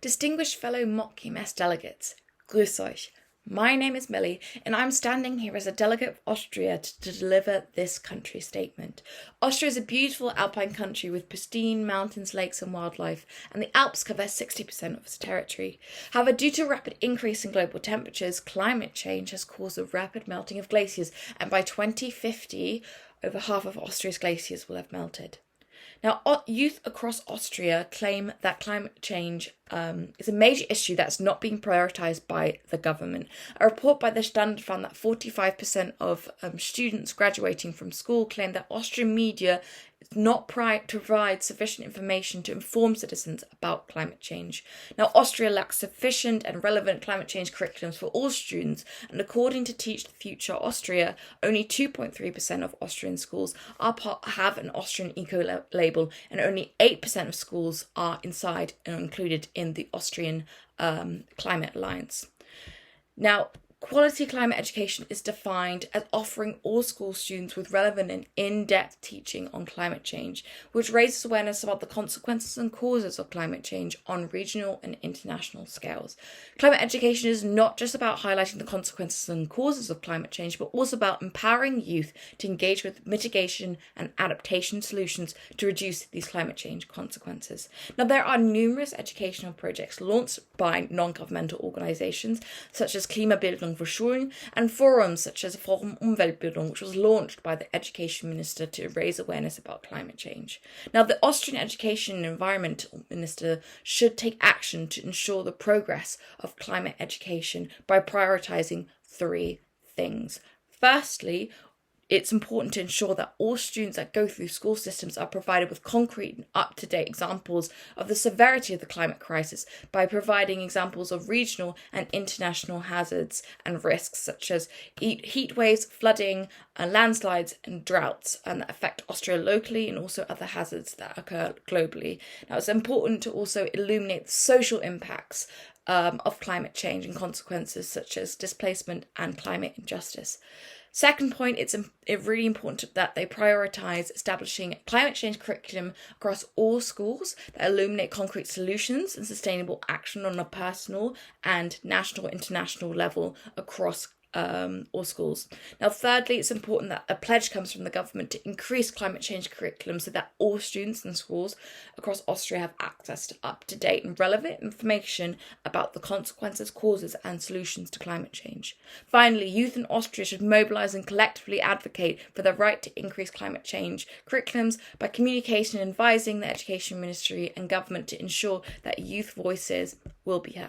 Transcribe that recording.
Distinguished fellow Mock EMS delegates, grüß euch. My name is Millie, and I'm standing here as a delegate of Austria to deliver this country statement. Austria is a beautiful alpine country with pristine mountains, lakes and wildlife, and the Alps cover 60% of its territory. However, due to a rapid increase in global temperatures, climate change has caused a rapid melting of glaciers, and by 2050, over half of Austria's glaciers will have melted. Now, youth across Austria claim that climate change is a major issue that's not being prioritised by the government. A report by the Standard found that 45% of students graduating from school claim that Austrian media not provide sufficient information to inform citizens about climate change. Now, Austria lacks sufficient and relevant climate change curriculums for all students, and according to Teach the Future Austria, only 2.3% of Austrian schools have an Austrian Eco-label, and only 8% of schools are inside and included in the Austrian Climate Alliance. Now, quality climate education is defined as offering all school students with relevant and in-depth teaching on climate change, which raises awareness about the consequences and causes of climate change on regional and international scales. Climate education is not just about highlighting the consequences and causes of climate change, but also about empowering youth to engage with mitigation and adaptation solutions to reduce these climate change consequences. Now, there are numerous educational projects launched by non-governmental organisations, such as Klimabildung for Schulen, and forums such as Forum Umweltbildung, which was launched by the Education Minister to raise awareness about climate change. Now, the Austrian Education and Environmental Minister should take action to ensure the progress of climate education by prioritising three things. Firstly, it's important to ensure that all students that go through school systems are provided with concrete and up-to-date examples of the severity of the climate crisis by providing examples of regional and international hazards and risks such as heat waves, flooding, landslides and droughts that affect Austria locally, and also other hazards that occur globally. Now, it's important to also illuminate the social impacts of climate change and consequences such as displacement and climate injustice. Second point, it's really important that they prioritise establishing climate change curriculum across all schools that illuminate concrete solutions and sustainable action on a personal and national international level across all schools. Now, thirdly, it's important that a pledge comes from the government to increase climate change curriculum so that all students in schools across Austria have access to up-to-date and relevant information about the consequences, causes and solutions to climate change. Finally, youth in Austria should mobilise and collectively advocate for the right to increase climate change curriculums by communicating and advising the Education Ministry and government to ensure that youth voices will be heard.